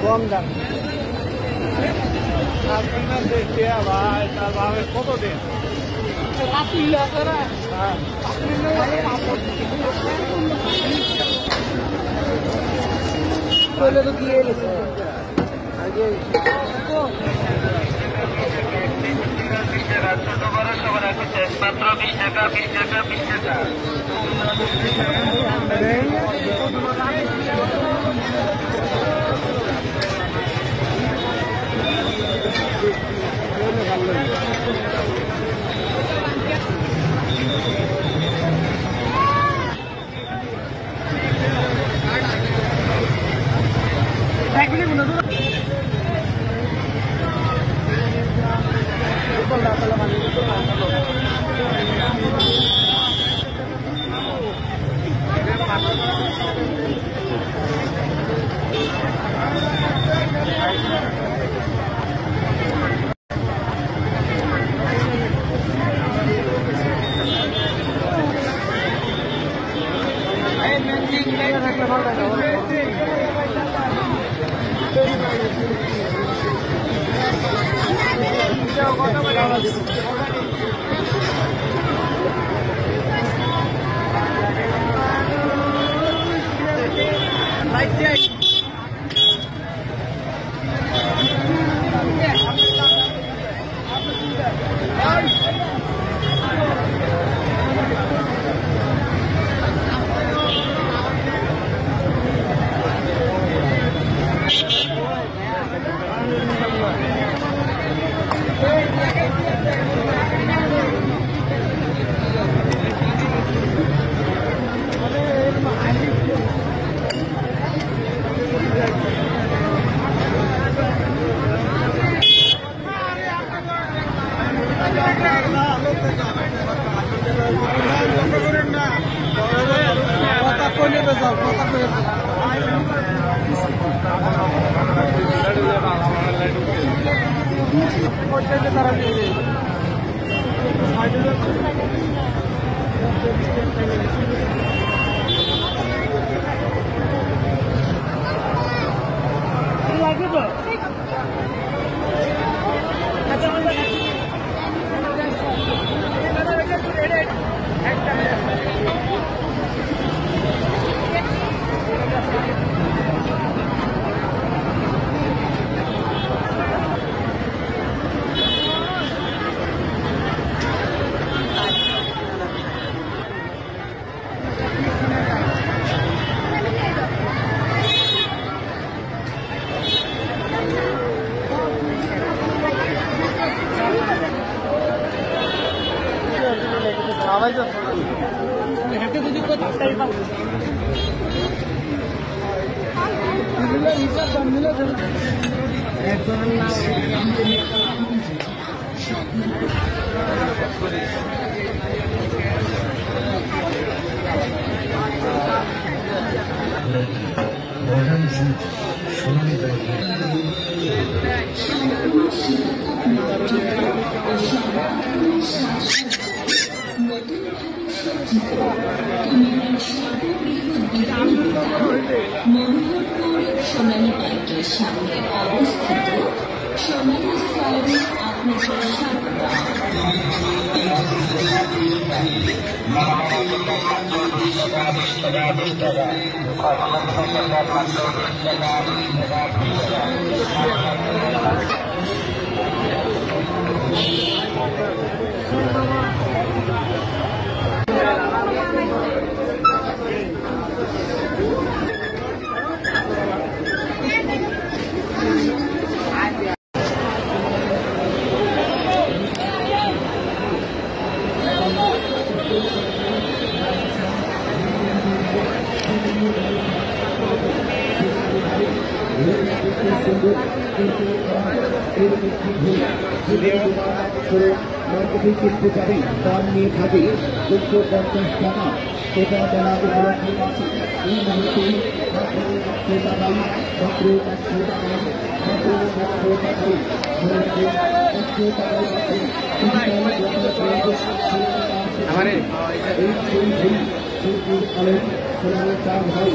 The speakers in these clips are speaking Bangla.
কম দাম আপনার দেখে ভাই তার ভাবে কত দিন তো দিয়ে গেছে আগে মাত্র 20 টাকা 20 টাকা 20 টাকা Orhan için şunu মনোহরপুর সোনালী ব্যাংকের সামনে অবস্থিত সোনালী স্কয়ারে আপনাদের স্বাগত। মার্কেটিং কিনতে যাবে দাম নিয়ে থাকে 250 টাকা। এটা দেওয়া উপলব্ধি আছে এই মুহূর্তে মাত্র 100 টাকায়, মাত্র 100 টাকায়, মাত্র 100 টাকায়, 100 টাকায় চার ভাই।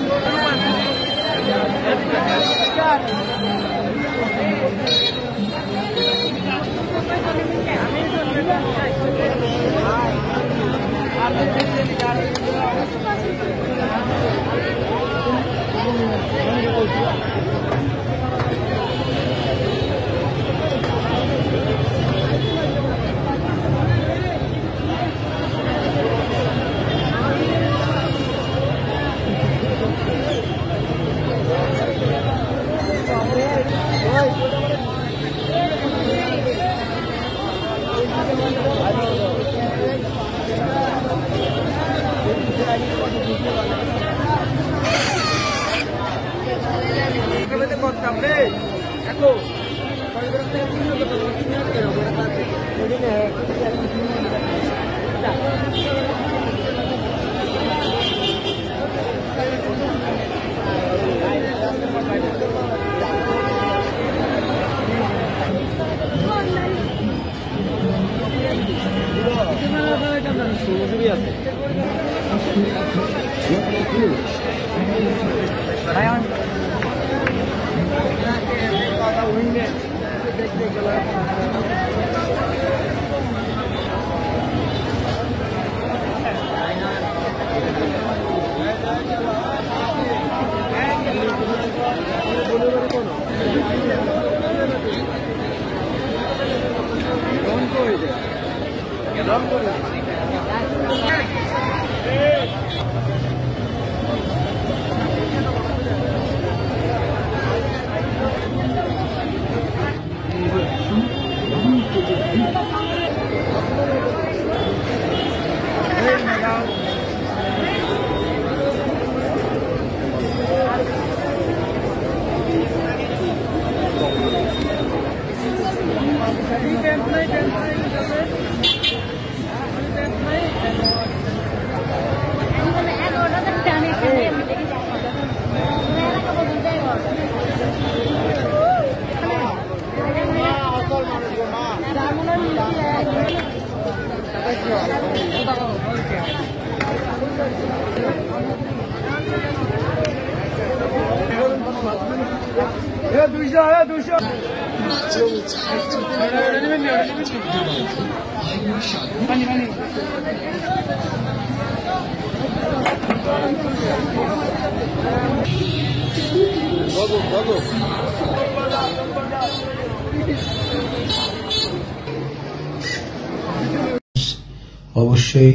অবশ্যই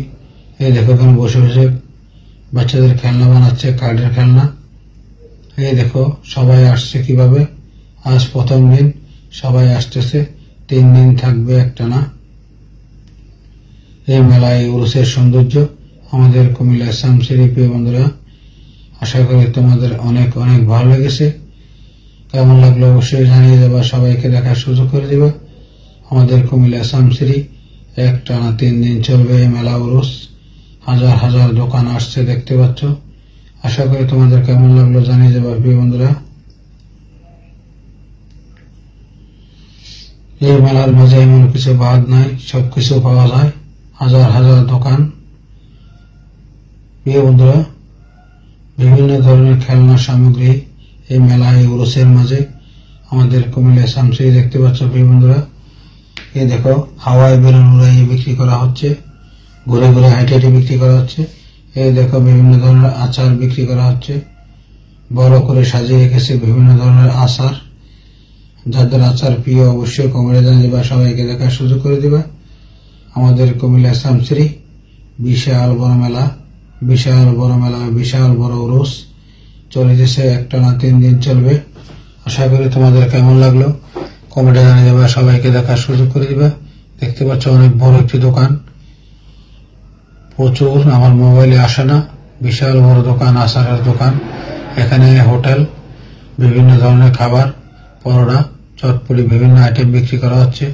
এই দেখো এখানে বসে বসে বাচ্চাদের খেলনা বানাচ্ছে, কার্ডের খেলনা। এই দেখো সবাই আসছে কিভাবে, আজ প্রথম দিন সবাই আসতেছে, 3 দিন থাকবে একটানা। এই মেলায় উরুসের সৌন্দর্য আমাদের কুমিল্লা শামসিরি প্রিয় বন্ধুরা, আশা করি তোমাদের অনেক অনেক ভালো লেগেছে। কেমন লাগলো অবশ্যই জানিয়ে দেবা, সবাইকে দেখার সুযোগ করে দিবা। আমাদের কুমিল্লা শামসিরি একটানা 3 দিন চলবে এই মেলা উরুস। হাজার হাজার দোকান আসছে দেখতে পাচ্ছ। আশা করি তোমাদের কেমন লাগলো জানিয়ে দেবা প্রিয় বন্ধুরা। এই মেলার মাঝে এমন কিছু বাদ নাই, সবকিছু পাওয়া যায়, হাজার হাজার দোকান। প্রিয় বন্ধুরা, বিভিন্ন ধরনের খেলনা সামগ্রী এই মেলা, এই উরুসের মাঝে আমাদের কুমিল্লা শামসিরি দেখতে পাচ্ছ। প্রিয় বন্ধুরা, এই দেখো হাওয়ায় বেলুন উড়াইয়ে বিক্রি করা হচ্ছে, ঘুরে ঘুরে হেঁটে হেঁটে বিক্রি করা হচ্ছে। এই দেখো বিভিন্ন ধরনের আচার বিক্রি করা হচ্ছে, বড় করে সাজিয়ে রেখেছে বিভিন্ন ধরনের আচার। যাদের আচার প্রিয় অবশ্যই কমেন্টে জানিয়ে দিবা, সবাইকে দেখার সুযোগ করে দিবা। আমাদের কুমিল্লা শামসিরি বিশাল বড় মেলা, বিশাল বড় মেলা, বিশাল বড় উরুস চলেছে, একটানা 3 দিন চলবে। আশা করি তোমাদের কেমন লাগলো কমেন্টে জানিয়ে দেবা, সবাইকে দেখার সুযোগ করে দিবা। দেখতে পাচ্ছ অনেক বড় একটি দোকান, প্রচুর, আমার মোবাইলে আসে না, বিশাল বড় দোকান, আচারের দোকান। এখানে হোটেল, বিভিন্ন ধরনের খাবার, পরোটা, চটপটি, বিভিন্ন আইটেম বিক্রি করা হচ্ছে।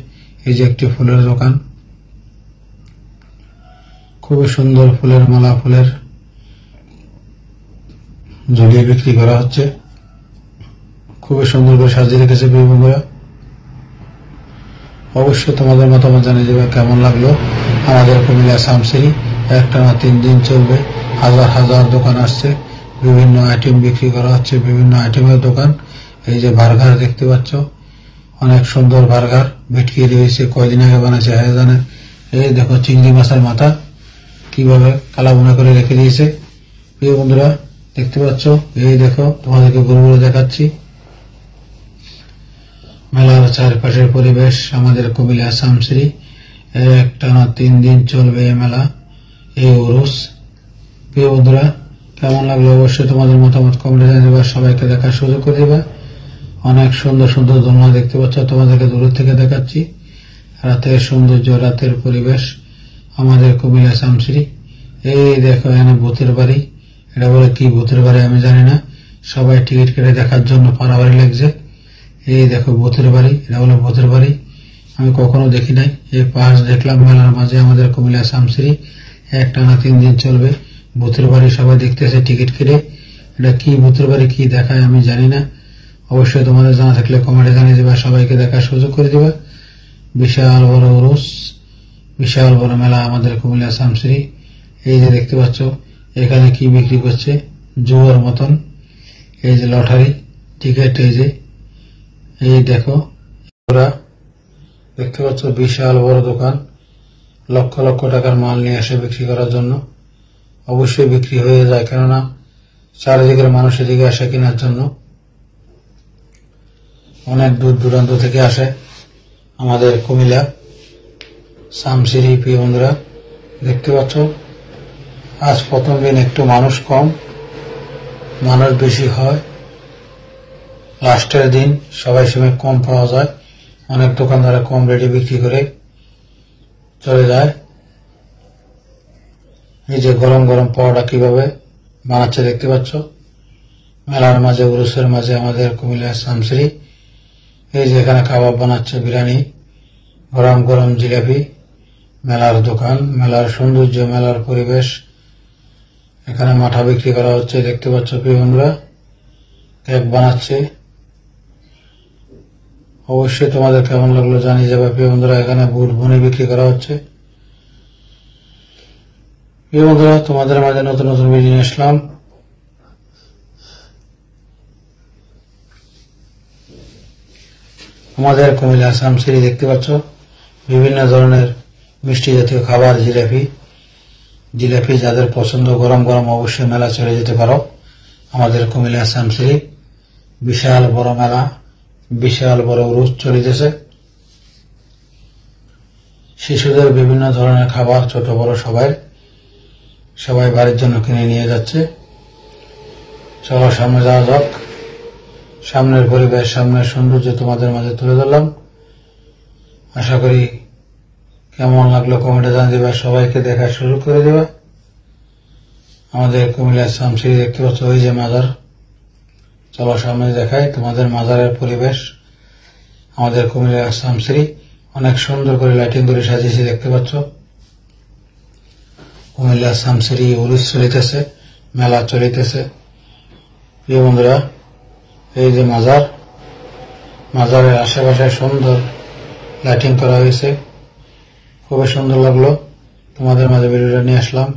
এই যে একটি ফুলের দোকান, খুবই সুন্দর ফুলের মালা, ফুলের ঝুলিয়ে বিক্রি করা হচ্ছে, খুবই সুন্দর করে সাজিয়ে রেখেছে। বন্ধুরা, অবশ্যই তোমাদের মতামত জানিয়ে দেবে কেমন লাগলো আমাদের কুমিল্লা শামসিরি। একটানা 3 দিন চলবে, হাজার হাজার দোকান আসছে, বিভিন্ন আইটেম বিক্রি করা হচ্ছে, বিভিন্ন আইটেমের দোকান। এই যে বার্গার দেখতে পাচ্ছ, অনেক সুন্দর বার্গার, ভেটকি রয়েছে, কয়দিন আগে বানাচ্ছে হ্যাঁ জানে। এই দেখো চিংড়ি মাছের মাথা কিভাবে কালাবোনা করে রেখে দিয়েছে। প্রিয় বন্ধুরা, দেখতে পাচ্ছ, এই দেখো তোমাদেরকে ঘুরে দেখাচ্ছি মেলার চারপাশের পরিবেশ। আমাদের কুমিল্লা শামসিরি একটানা 3 দিন চলবে এই মেলা, এই উরুস। প্রিয় বন্ধুরা, কেমন লাগলো অবশ্যই তোমাদের মতামত কমেন্টে জানিয়ে দেবা, সবাইকে দেখার সুযোগ করে দেবা। অনেক সুন্দর সুন্দর দোলনা দেখতে পাচ্ছ, তোমাদেরকে দূর থেকে দেখাচ্ছি। রাতের সৌন্দর্য, রাতের পরিবেশ আমাদের কুমিল্লা শামসিরি। এই দেখো এখানে ভূতের বাড়ি, এটা বলে কি ভূতের বাড়ি আমি জানি না, সবাই টিকিট কেটে দেখার জন্য পাড়াবাড়ি লাগছে। এই দেখো ভূতের বাড়ি, এটা বলে ভূতের বাড়ি, আমি কখনো দেখি নাই। এই পাশ দেখলাম মেলার মাঝে আমাদের কুমিল্লা শামসিরি একটানা 3 দিন চলবে। ভূতের বাড়ি সবাই দেখতেছে টিকিট কেটে, এটা কি ভূতের বাড়ি কি দেখায় আমি জানি না। অবশ্যই তোমাদের জানা থাকলে কমেন্টে জানিয়ে দেবা, সবাইকে দেখার সুযোগ করে দিবা। বিশাল বড় উরুস, বিশাল বড় মেলা আমাদের কুমিল্লা শামসিরি। এই যে দেখতে পাচ্ছ এখানে কি বিক্রি করছে, জুয়ার মতন। এই যে লটারি টিকিট, এই যে এই দেখো ওরা দেখতে পাচ্ছ বিশাল বড় দোকান, লক্ষ লক্ষ টাকার মাল নিয়ে আসে বিক্রি করার জন্য। অবশ্যই বিক্রি হয়ে যায়, কেননা চারিদিকের মানুষ এদিকে আসে কেনার জন্য, অনেক দূর দূরান্ত থেকে আসে আমাদের কুমিল্লা শামসিরি। প্রিয় বন্ধুরা, দেখতে পাচ্ছ আজ প্রথম দিন একটু মানুষ কম, মানুষ বেশি হয় লাস্টের দিন, সবাই সময় কম পাওয়া যায়, অনেক দোকানদারা কম রেটে বিক্রি করে চলে যায়। এই যে গরম গরম পরোটা কিভাবে বানাচ্ছে দেখতে পাচ্ছ মেলার মাঝে, উরুসের মাঝে আমাদের কুমিল্লা শামসিরি। এই যে এখানে কাবাব বানাচ্ছে, বিরিয়ানি, গরম গরম জিলাপি। মেলার দোকান, মেলার সৌন্দর্য, মেলার পরিবেশ। এখানে মাঠা বিক্রি করা হচ্ছে দেখতে পাচ্ছ। প্রিয় বন্ধুরা, কেক বানাচ্ছে, অবশ্যই তোমাদের কেমন লাগলো জানিয়ে যাবে। প্রিয় বন্ধুরা, এখানে বুট বনি বিক্রি করা হচ্ছে। প্রিয় বন্ধুরা, তোমাদের মাঝে নতুন নতুন ভিডিও নিয়ে আসলাম। আমাদের কুমিল্লা শামসিরি দেখতে পাচ্ছ বিভিন্ন ধরনের মিষ্টি জাতীয় খাবার, জিলাপি, জিলাপি যাদের পছন্দ গরম গরম অবশ্যই মেলা চলে যেতে পারো। আমাদের কুমিল্লা শামসিরি বিশাল বড় মেলা, বিশাল বড় উরুস চলিতেছে। শিশুদের বিভিন্ন ধরনের খাবার, ছোট বড় সবাই বাড়ির জন্য কিনে নিয়ে যাচ্ছে। চলো সামনে যাওয়া যাক, সামনের পরিবেশ, সামনের সৌন্দর্য তোমাদের মাঝে তুলে ধরলাম। আশা করি কেমন লাগলো কমেন্টে জানিয়ে দেবা, সবাইকে দেখার সুযোগ করে দেবা। আমাদের কুমিল্লা শামসিরি দেখতে পাচ্ছ, ওই যে মাজার, চলো সামনে দেখাই তোমাদের মাজারের পরিবেশ। আমাদের কুমিল্লা শামসিরি অনেক সুন্দর করে লাইটিং করে সাজিয়েছে দেখতে পাচ্ছ। কুমিল্লা শামসিরি উরুস চলিতেছে, মেলা চলিতেছে। প্রিয় বন্ধুরা, এই যে মাজার, মাজারের আশেপাশে সুন্দর লাইটিং করা হয়েছে, খুবই সুন্দর লাগলো। তোমাদের মাঝে ভিডিওটা নিয়ে আসলাম।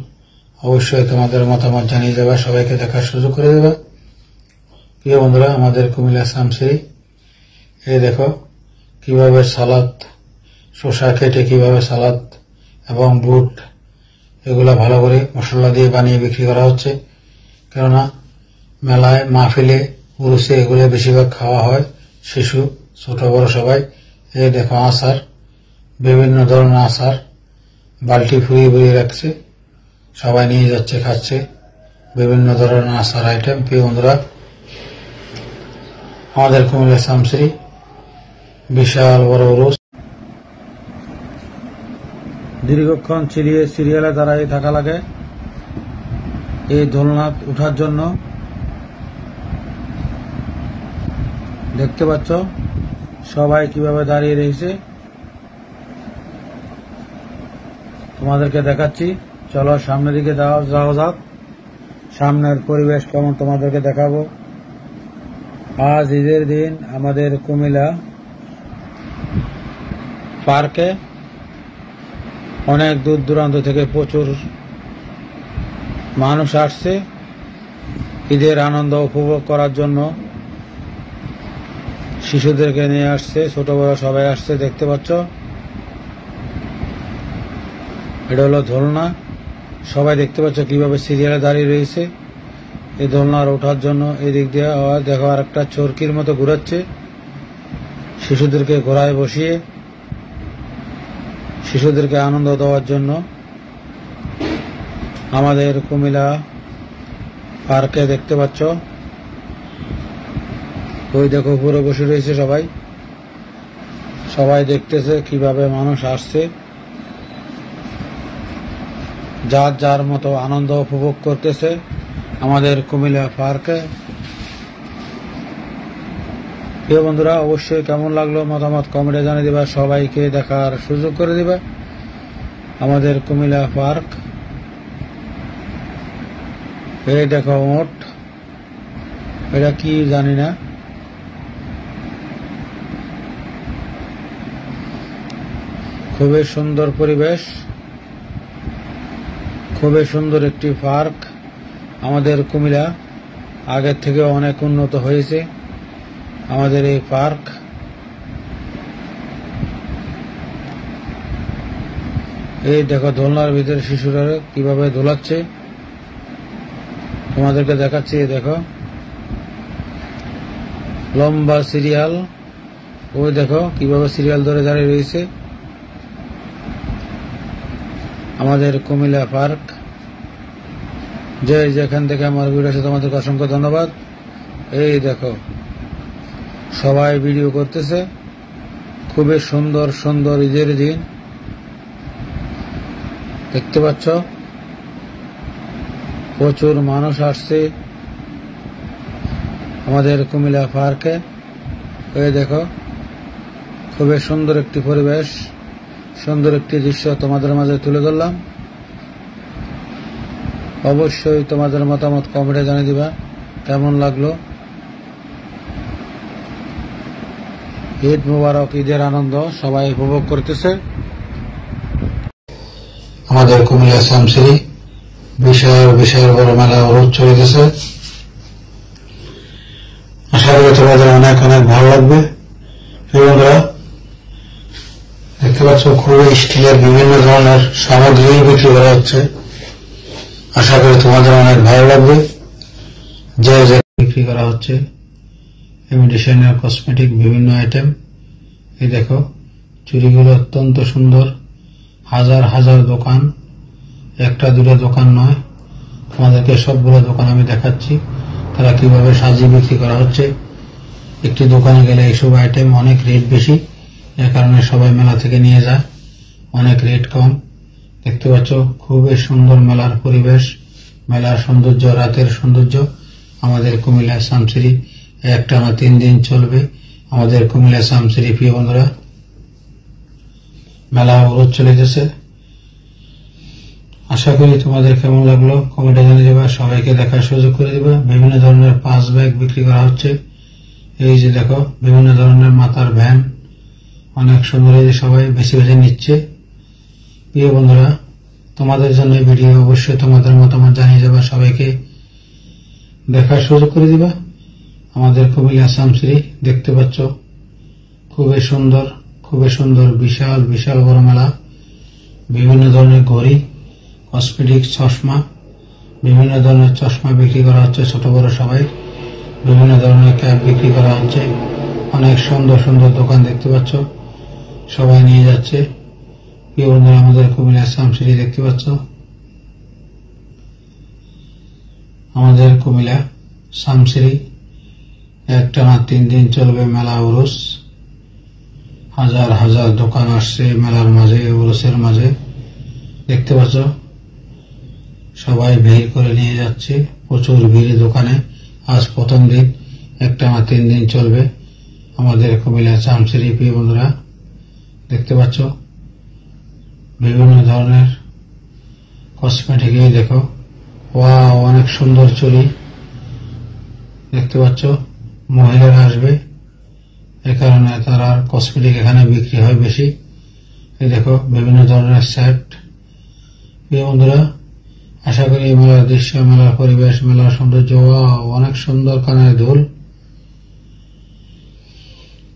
অবশ্যই তোমাদের মতামত জানিয়ে দেবা, সবাইকে দেখার সুযোগ করে দেবা। প্রিয় বন্ধুরা, আমাদের কুমিল্লা শামসিরি, এই দেখো কিভাবে সালাদ, শসা কেটে কিভাবে সালাদ এবং বুট এগুলা ভালো করে মশলা দিয়ে বানিয়ে বিক্রি করা হচ্ছে। কেননা মেলায়, মাহফিলে, উরুসে এগুলো বেশিরভাগ খাওয়া হয়, শিশু ছোট বড় সবাই। এই দেখো আচার, বিভিন্ন ধরনের আচার বালতি ফুরিয়ে ফুরিয়ে রাখছে, সবাই নিয়ে যাচ্ছে, খাচ্ছে বিভিন্ন ধরনের আচার আইটেম। প্রিয় বন্ধুরা, আমাদের কুমিল্লা শামসিরি বিশাল বড় উরুস। দীর্ঘক্ষণ সিরিয়ালে দাঁড়াই থাকা লাগে এই দোলনা উঠার জন্য। দেখতে পাচ্ছ সবাই কিভাবে দাঁড়িয়ে রয়েছে, তোমাদেরকে দেখাচ্ছি। চলো সামনের দিকে যাওয়া যাক, সামনের পরিবেশ কেমন তোমাদেরকে দেখাবো। আজ ঈদের দিন আমাদের কুমিল্লা পার্কে অনেক দূর দূরান্ত থেকে প্রচুর মানুষ আসছে ঈদের আনন্দ উপভোগ করার জন্য। শিশুদেরকে নিয়ে আসছে, ছোট বড় সবাই আসছে। দেখতে পাচ্ছ এটা হলো দোলনা। সবাই দেখতে পাচ্ছ কিভাবে সিরিয়ালে দাঁড়িয়ে রয়েছে এই দোলনার ওঠার জন্য। এদিক দিয়ে দেখো আর একটা চরকির মতো ঘুরাচ্ছে, শিশুদেরকে ঘোড়ায় বসিয়ে শিশুদেরকে আনন্দ দেওয়ার জন্য। আমাদের কুমিল্লা পার্কে দেখতে পাচ্ছ, ওই দেখো উপরে বসে রয়েছে সবাই, সবাই দেখতেছে কিভাবে মানুষ আসছে, যার যার মতো আনন্দ উপভোগ করতেছে আমাদের কুমিল্লা পার্কে। প্রিয় বন্ধুরা, অবশ্যই কেমন লাগলো মতামত কমেন্টে জানিয়ে দিবা, সবাইকে দেখার সুযোগ করে দিবা আমাদের কুমিল্লা পার্ক। এই দেখো মোট, এটা কি জানি না, খুবই সুন্দর পরিবেশ, খুবই সুন্দর একটি পার্ক। আমাদের কুমিল্লা আগের থেকে অনেক উন্নত হয়েছে আমাদের এই পার্ক। এই দেখো দোলনার ভিতরে শিশুরা কিভাবে দোলাচ্ছে, তোমাদেরকে দেখাচ্ছি। দেখো লম্বা সিরিয়াল, ওই দেখো কিভাবে সিরিয়াল ধরে দাঁড়িয়ে রয়েছে আমাদের কুমিল্লা পার্ক। যেখান থেকে আমার ভিডিও আছে তোমাদেরকে অসংখ্য ধন্যবাদ। এই দেখো সবাই ভিডিও করতেছে, খুবই সুন্দর সুন্দর ঈদের দিন দেখতে পাচ্ছ, প্রচুর মানুষ আসছে আমাদের কুমিল্লা পার্কে। এই দেখো খুবই সুন্দর একটি পরিবেশ, সুন্দর একটি দৃশ্য তোমাদের মাঝে তুলে ধরলাম। অবশ্যই তোমাদের মতামত কমেন্টে জানিয়ে দিবা কেমন লাগলো। ঈদ মুবারক, ঈদের আনন্দ সবাই উপভোগ করতেছে। আমাদের কুমিল্লা শামসিরি বিশাল বিশাল বড় মেলা রোদ চলেছে, আশা করি তোমাদের অনেক অনেক ভালো লাগবে। বন্ধুরা দেখতে পাচ্ছ খুবই স্টিলের বিভিন্ন ধরনের সামগ্রী বিক্রি করা হচ্ছে, আশা করি তোমাদের অনেক ভালো লাগবে। যে বিক্রি করা হচ্ছে ইমিটেশনের কসমেটিক বিভিন্ন আইটেম। এই দেখো চুড়িগুলো অত্যন্ত সুন্দর, হাজার হাজার দোকান, একটা দুটো দোকান নয়, তোমাদেরকে সবগুলো দোকান আমি দেখাচ্ছি তারা কিভাবে সাজিয়ে বিক্রি করা হচ্ছে। একটি দোকানে গেলে এইসব আইটেম অনেক রেট বেশি, এর কারণে সবাই মেলা থেকে নিয়ে যায়, অনেক রেট কম। দেখতে পাচ্ছ খুবই সুন্দর মেলার পরিবেশ, মেলার সৌন্দর্য, রাতের সৌন্দর্য। আমাদের কুমিল্লা শামসিরি একটানা 3 দিন চলবে আমাদের কুমিল্লা শামসিরি। প্রিয় বন্ধুরা, মেলা রোদ চলে গেছে, আশা করি তোমাদের কেমন লাগলো কমেন্টে জানিয়ে দেবা, সবাইকে দেখার সুযোগ করে দিবা। বিভিন্ন ধরনের পাঁচ ব্যাগ বিক্রি করা হচ্ছে। এই যে দেখো বিভিন্ন ধরনের মাথার ভ্যান, অনেক সুন্দর, এই যে সবাই বেছে বেছে নিচ্ছে। প্রিয় বন্ধুরা, তোমাদের জন্য ভিডিও অবশ্যই তোমাদের মতামত জানিয়ে যাবা, সবাইকে দেখার সুযোগ করে দিবা। আমাদের কুমিল্লা শামসিরি দেখতে পাচ্ছ, খুবই সুন্দর, খুবই সুন্দর, বিশাল বিশাল বড় মেলা। বিভিন্ন ধরনের ঘড়ি, কসমেটিক, চশমা, বিভিন্ন ধরনের চশমা বিক্রি করা হচ্ছে, ছোট বড় সবাই। বিভিন্ন ধরনের ক্যাপ বিক্রি করা হচ্ছে। অনেক সুন্দর সুন্দর দোকান দেখতে পাচ্ছ, সবাই নিয়ে যাচ্ছে। প্রিয় বন্ধুরা, আমাদের কুমিল্লা শামসিরি দেখতে পাচ্ছ। আমাদের কুমিল্লা শামসিরি একটানা 3 দিন চলবে মেলা উরুস। হাজার হাজার দোকান আসছে মেলার মাঝে, উরুসের মাঝে। দেখতে পাচ্ছ, সবাই ভিড় করে নিয়ে যাচ্ছে, প্রচুর ভিড় দোকানে। আজ প্রথম দিন, একটানা 3 দিন চলবে আমাদের কুমিল্লা শামসিরি। প্রিয় বন্ধুরা, দেখতে পাচ্ছ বিভিন্ন ধরনের কসমেটিক। দেখো, ওয়াও, অনেক সুন্দর চুড়ি দেখতে পাচ্ছ। মহিলারা আসবে, এ কারণে তারা কসমেটিক এখানে বিক্রি হয় বেশি। এই দেখো, বিভিন্ন ধরনের সেট। প্রিয় বন্ধুরা, আশা করি মেলার দৃশ্য, মেলার পরিবেশ, মেলার সৌন্দর্য, অনেক সুন্দর কানের দুল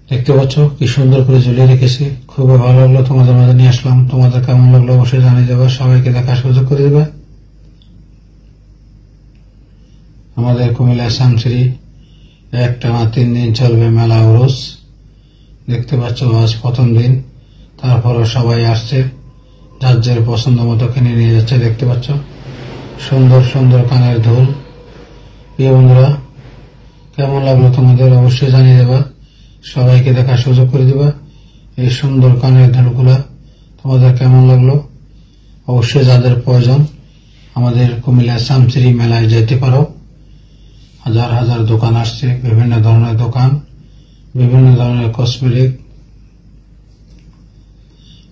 দেখতে পাচ্ছ, কি সুন্দর করে ঝুলিয়ে রেখেছে। খুবই ভালো লাগলো, তোমাদের মাঝে নিয়ে আসলাম। তোমাদের কেমন লাগলো অবশ্যই জানিয়ে দেবে, সবাইকে দেখার সুযোগ করে দেবে। আমাদের কুমিল্লা শামসিরি একটানা 3 দিন চলবে মেলা উরুস। দেখতে পাচ্ছ, আজ প্রথম দিন, তারপরে সবাই আসছে, যার যার পছন্দ মতো কিনে নিয়ে যাচ্ছে। দেখতে পাচ্ছ, সুন্দর সুন্দর কানের দুল। প্রিয় বন্ধুরা, কেমন লাগলো তোমাদের অবশ্যই জানিয়ে দেবা, সবাইকে দেখার সুযোগ করে দিবা। এই সুন্দর কানের দুলগুলা তোমাদের কেমন লাগলো অবশ্যই, যাদের প্রয়োজন আমাদের কুমিল্লা শামসিরি মেলায় যেতে পারো। হাজার হাজার দোকান আসছে, বিভিন্ন ধরনের দোকান, বিভিন্ন ধরনের কসমেটিক,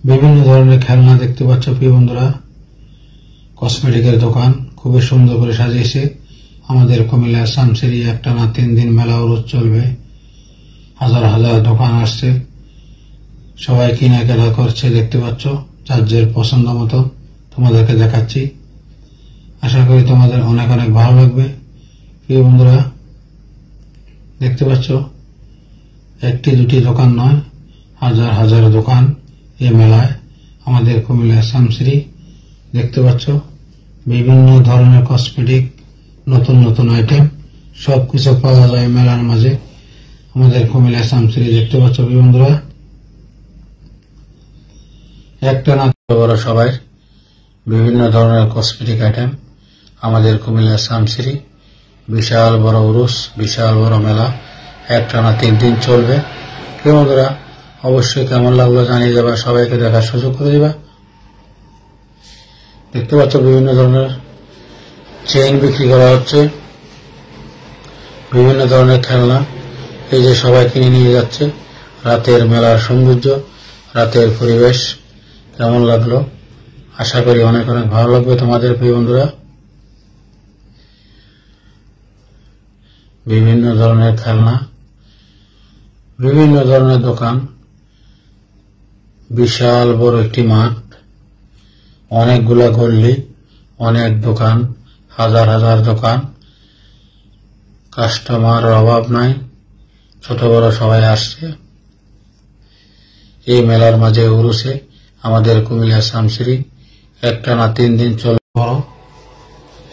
বিভিন্ন ধরনের খেলনা দেখতে পাচ্ছ। প্রিয় বন্ধুরা, কসমেটিকের দোকান খুবই সুন্দর করে সাজিয়েছে আমাদের কুমিল্লা শামসিরি। একটানা 3 দিন মেলা উরুস চলবে, হাজার হাজার দোকান আসছে, সবাই কেনাকাটা করছে। দেখতে পাচ্ছ, যার যার পছন্দ মতো তোমাদেরকে দেখাচ্ছি। আশা করি তোমাদের অনেক অনেক ভালো লাগবে। প্রিয় বন্ধুরা, দেখতে পাচ্ছ, একটি দুটি দোকান নয়, হাজার হাজার দোকান এই মেলায় আমাদের কুমিল্লা শামসিরি। দেখতে পাচ্ছ, বিভিন্ন ধরনের কসমেটিক, নতুন নতুন আইটেম সবকিছু পাওয়া যায় মেলার মাঝে আমাদের কুমিল্লা শামসিরি। দেখতে পাচ্ছ প্রিয় বন্ধুরা, একটানা বড় সবাই বিভিন্ন ধরনের কসমেটিক আইটেম আমাদের কুমিল্লা শামসিরি। বিশাল বড় উরুস, বিশাল বড় মেলা, একটানা 3 দিন চলবে। প্রিয় বন্ধুরা, অবশ্যই কেমন লাগলো জানিয়ে যাবা, সবাইকে দেখার সুযোগ করে দিবা। দেখতে পাচ্ছ, বিভিন্ন ধরনের চেইন বিক্রি করা হচ্ছে, বিভিন্ন ধরনের খেলনা। এই যে সবাই কিনে নিয়ে যাচ্ছে। রাতের মেলার সৌন্দর্য, রাতের পরিবেশ কেমন লাগলো আশা করি অনেক অনেক ভালো লাগবে তোমাদের। প্রিয় বন্ধুরা, বিভিন্ন ধরনের খেলনা, বিভিন্ন ধরনের দোকান, বিশাল বড় একটি মাঠ, অনেকগুলা গল্লি, অনেক দোকান, হাজার হাজার দোকান, কাস্টমার অভাব নাই, ছোট বড় সবাই আসছে এই মেলার মাঝে উরুসে। আমাদের কুমিল্লা শামসিরি একটানা 3 দিন চলবে।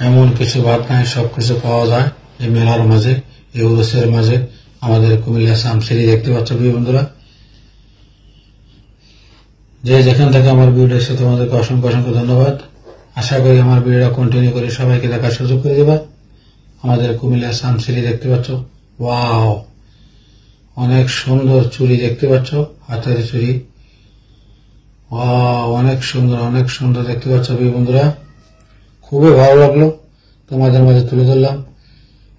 এমন কিছু বাদ নাই, সবকিছু পাওয়া যায় এই মেলার মাঝে, এই উরুসের মাঝে আমাদের কুমিল্লা শামসিরি। দেখতে পাচ্ছ প্রিয় বন্ধুরা, যে যেখান থেকে আমার ভিডিও এসে তোমাদেরকে অসংখ্য অসংখ্য ধন্যবাদ। আশা করি আমার ভিডিওটা কন্টিনিউ করে সবাইকে দেখার সুযোগ করে দেবা। আমাদের কুমিল্লা শামসিরি দেখতে পাচ্ছ, ওয়াও, অনেক সুন্দর চুড়ি দেখতে পাচ্ছ, হাতের চুড়ি, ওয়াও, অনেক সুন্দর, অনেক সুন্দর দেখতে পাচ্ছ প্রিয় বন্ধুরা। খুবই ভালো লাগলো, তোমাদের মাঝে তুলে ধরলাম।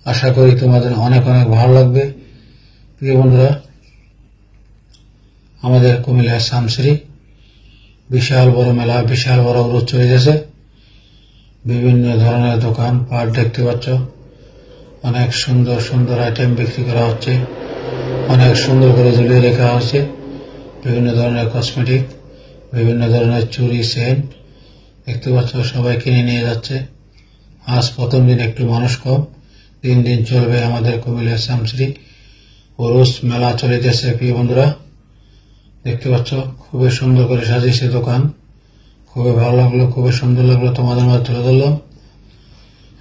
আশা করি তোমাদের অনেক অনেক ভালো লাগবে। প্রিয় বন্ধুরা, আমাদের কুমিল্লা শামসিরি বিশাল বড় মেলা, বিশাল বড় উরুস চলে গেছে। বিভিন্ন ধরনের দোকান পাট দেখতে পাচ্ছ, অনেক সুন্দর সুন্দর আইটেম বিক্রি করা হচ্ছে, অনেক সুন্দর করে ঝুলিয়ে রেখা হচ্ছে। বিভিন্ন ধরনের কসমেটিক, বিভিন্ন ধরনের চুড়ি, সেন্ট দেখতে পাচ্ছ সবাই কিনে নিয়ে যাচ্ছে। আজ প্রথম দিন একটু মানুষ কম, দিন দিন চলবে আমাদের কুমিল্লা শামসিরি উরুস মেলা চলিতেছে। প্রিয় বন্ধুরা দেখতে পাচ্ছ খুবই সুন্দর করে সাজিয়েছে দোকান, খুবই ভালো লাগলো, খুবই সুন্দর লাগলো, তোমাদের মাঝে তুলে ধরলাম।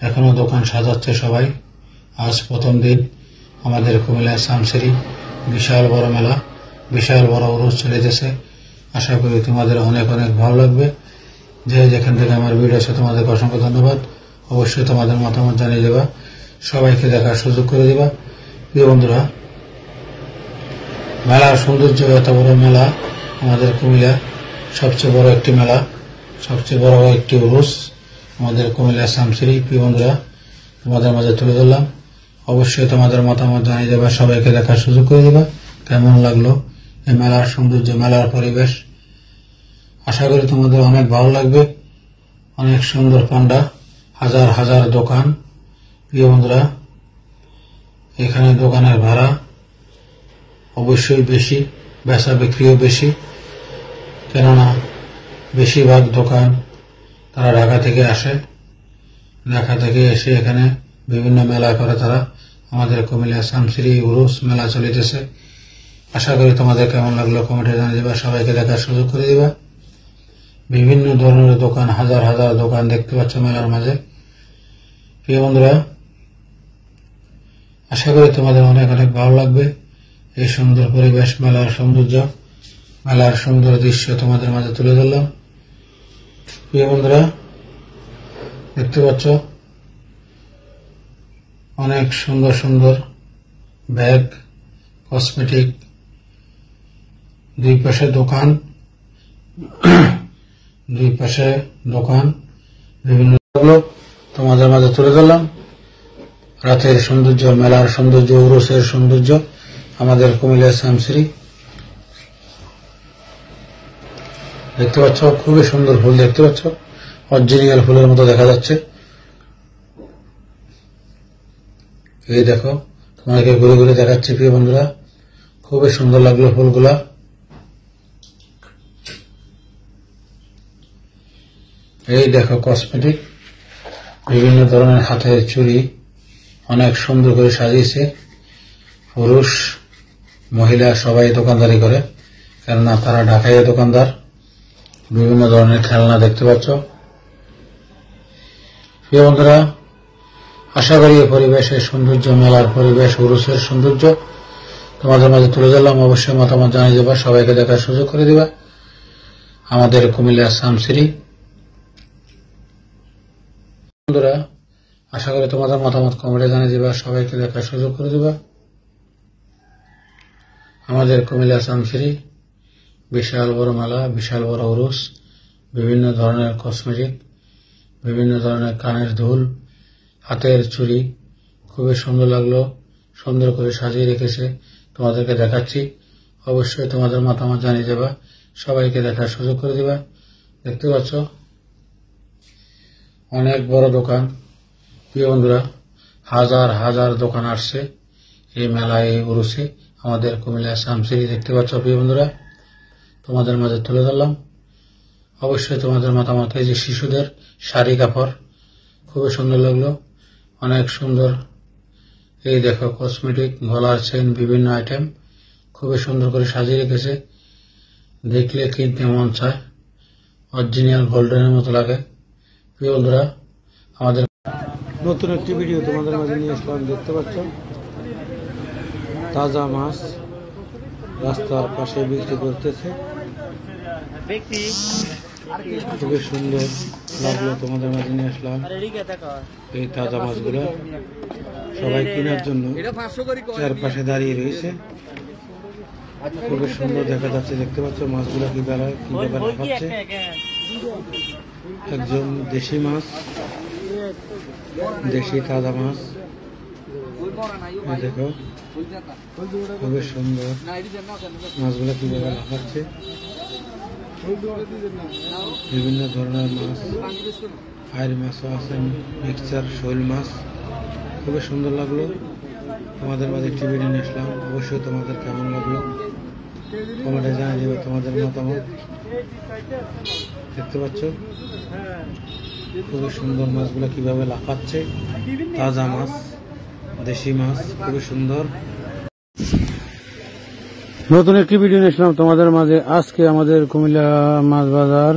এখনো দোকান সাজাচ্ছে সবাই। আজ প্রথম দিন আমাদের কুমিল্লা শামসিরি বিশাল বড় মেলা, বিশাল বড় উরুস চলিতেছে। আশা করি তোমাদের অনেক অনেক ভালো লাগবে। যে যেখান থেকে আমার ভিডিও আছে তোমাদেরকে অসংখ্য ধন্যবাদ। অবশ্যই তোমাদের মতামত জানিয়ে দেবা, সবাইকে দেখার সুযোগ করে দেবা। প্রিয় বন্ধুরা মেলার সৌন্দর্য, এত বড় মেলা আমাদের কুমিল্লা সবচেয়ে বড় একটি মেলা, সবচেয়ে বড় একটি উরুস আমাদের কুমিল্লা শামসিরি। প্রিয় বন্ধুরা তোমাদের মাঝে তুলে ধরলাম। অবশ্যই তোমাদের মতামত জানিয়ে দেবা, সবাইকে দেখার সুযোগ করে দেবা। কেমন লাগলো এই মেলার সৌন্দর্য, মেলার পরিবেশ? আশা করি তোমাদের অনেক ভালো লাগবে। অনেক সুন্দর পান্ডা, হাজার হাজার দোকান। প্রিয় বন্ধুরা এখানে দোকানের ভাড়া অবশ্যই বেশি, বেচা বিক্রিও বেশি, কেননা বেশিরভাগ দোকান তারা ঢাকা থেকে আসে। ঢাকা থেকে এসে এখানে বিভিন্ন মেলা করে তারা। আমাদের কুমিল্লা শামসিরি উরুস মেলা চলিতেছে। আশা করি তোমাদের কেমন লাগলো কমেন্টে জানিয়ে দেবা, সবাইকে দেখার সুযোগ করে দিবা। বিভিন্ন ধরনের দোকান, হাজার হাজার দোকান দেখতে পাচ্ছ মেলার মাঝে। প্রিয় বন্ধুরা আশা করি তোমাদের অনেক অনেক ভালো লাগবে। এই সুন্দর পরিবেশ, মেলার সৌন্দর্য, মেলার সুন্দর দৃশ্য তোমাদের মাঝে তুলে ধরলাম। প্রিয় বন্ধুরা দেখতে পাচ্ছ অনেক সুন্দর সুন্দর ব্যাগ, কসমেটিক, দুই পাশে দোকান, দুই পাশে দোকান বিভিন্ন তোমাদের মাঝে তুলে ধরলাম। রাতের সৌন্দর্য, মেলার সৌন্দর্য, উরুসের সৌন্দর্য আমাদের কুমিল্লা শামসিরি। দেখতে পাচ্ছ খুবই সুন্দর ফুল, দেখতে পাচ্ছ অরিজিনাল ফুলের মতো দেখা যাচ্ছে। এই দেখো তোমাকে ঘুরে ঘুরে দেখাচ্ছি। প্রিয় বন্ধুরা খুবই সুন্দর লাগলো ফুলগুলা। এই দেখো কসমেটিক, বিভিন্ন ধরনের হাতের চুড়ি অনেক সুন্দর করে সাজিয়েছে। পুরুষ মহিলা সবাই দোকানদারি করে, কেননা তারা ঢাকাইয়া দোকানদার। বিভিন্ন ধরনের খেলনা দেখতে পাচ্ছ। প্রিয় বন্ধুরা আশা করি এই পরিবেশের সৌন্দর্য, মেলার পরিবেশ, উরুসের সৌন্দর্য তোমাদের মাঝে তুলে ধরলাম। অবশ্যই মতামত জানিয়ে দেবা, সবাইকে দেখার সুযোগ করে দিবা। আমাদের কুমিল্লা শামসিরি বন্ধুরা আশা করি তোমাদের মতামত কমেন্টে জানিয়ে দিবা, সবাইকে দেখার সুযোগ করে দিবা। আমাদের কুমিল্লা শামসিরি বিশাল বড় মেলা, বিশাল বড় উরুস, বিভিন্ন ধরনের কসমেটিক, বিভিন্ন ধরনের কানের দুল, হাতের চুড়ি খুবই সুন্দর লাগলো, সুন্দর করে সাজিয়ে রেখেছে। তোমাদেরকে দেখাচ্ছি, অবশ্যই তোমাদের মতামত জানিয়ে দেবা, সবাইকে দেখার সুযোগ করে দিবা। দেখতে পাচ্ছ অনেক বড় দোকান। প্রিয় বন্ধুরা হাজার হাজার দোকান আসছে এই মেলায়, এই উরুসে আমাদের কুমিল্লা শামসিরি। দেখতে পাচ্ছ প্রিয় বন্ধুরা তোমাদের মাঝে তুলে ধরলাম। অবশ্যই তোমাদের মতামত। এই যে শিশুদের শাড়ি কাপড় খুবই সুন্দর লাগলো, অনেক সুন্দর। এই দেখো কসমেটিক, গলার চেন, বিভিন্ন আইটেম খুবই সুন্দর করে সাজিয়ে রেখেছে। দেখলে কিনতে মন চায়, অরিজিনাল গোল্ডেনের মতো লাগে। প্রিয় বন্ধুরা আমাদের নতুন একটি ভিডিও তোমাদের মাঝে নিয়ে আসলাম। দেখতে পাচ্ছ তাজা মাছ রাস্তার পাশে বিক্রি করতেছে, খুবই সুন্দর লাগলো, তোমাদের মাঝে নিয়ে আসলাম। এই তাজা মাছগুলো সবাই কেনার জন্য চারপাশে দাঁড়িয়ে রয়েছে, খুবই সুন্দর দেখা যাচ্ছে। দেখতে পাচ্ছ মাছগুলো কিভাবে খাচ্ছে। একজন দেশি মাছ, দেশি তাজা মাছ, দেখো খুবই সুন্দর মাছগুলো কিভাবে লাফাচ্ছে। বিভিন্ন ধরনের মাছ, ফাইর মাছও আছে, মিক্সচার, শোল মাছ খুবই সুন্দর লাগলো। তোমাদের মাঝে একটি ভিডিও নিয়ে আসলাম। অবশ্যই তোমাদের কেমন লাগলো কমেন্টে জানিয়ে দিবে তোমাদের মতামত। দেখতে পাচ্ছ খুবই সুন্দর মাছগুলো কিভাবে লাফাচ্ছে, তাজা মাছ, দেশি মাছ, খুবই সুন্দর। নতুন একটি ভিডিও নিয়েছিলাম তোমাদের মাঝে। আজকে আমাদের কুমিল্লা মাছ বাজার,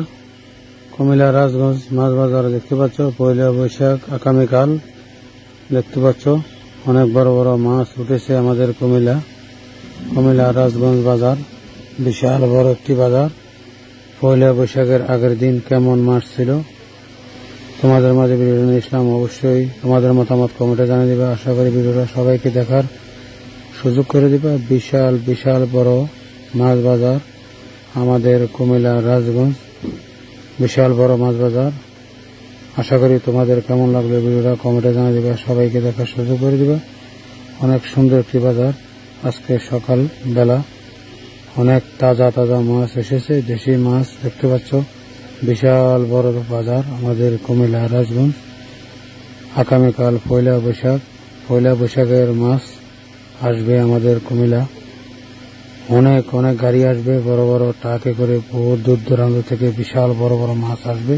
কুমিল্লা রাজগঞ্জ মাছ বাজার দেখতে পাচ্ছ, 1 বৈশাখ আগামীকাল। দেখতে পাচ্ছ অনেক বড় বড় মাছ উঠেছে আমাদের কুমিল্লা রাজগঞ্জ বাজার, বিশাল বড় একটি বাজার। 1 বৈশাখের আগের দিন কেমন মাছ ছিল তোমাদের মাঝে ভিডিও নিয়েছিলাম। অবশ্যই তোমাদের মতামত কমেন্টে জানিয়ে দিবে। আশা করি ভিডিওটা সবাইকে দেখার সুযোগ করে দিবে। বিশাল বিশাল বড় মাছ বাজার আমাদের কুমিল্লা রাজগঞ্জ, বিশাল বড় মাছ বাজার। আশা করি তোমাদের কেমন লাগলো ভিডিওটা কমেন্টে জানিয়ে দিবে, সবাইকে দেখার সুযোগ করে দিবে। অনেক সুন্দর একটি বাজার। আজকে সকাল বেলা অনেক তাজা তাজা মাছ এসেছে, দেশি মাছ। দেখতে পাচ্ছ বিশাল বড় বাজার আমাদের কুমিল্লা রাজগঞ্জ। আগামীকাল 1 বৈশাখ, 1 বৈশাখের মাছ আসবে আমাদের কুমিল্লা। অনেক অনেক গাড়ি আসবে, বড় বড় ট্রাকে করে বহু দূর দূরান্ত থেকে বিশাল বড় বড় মাছ আসবে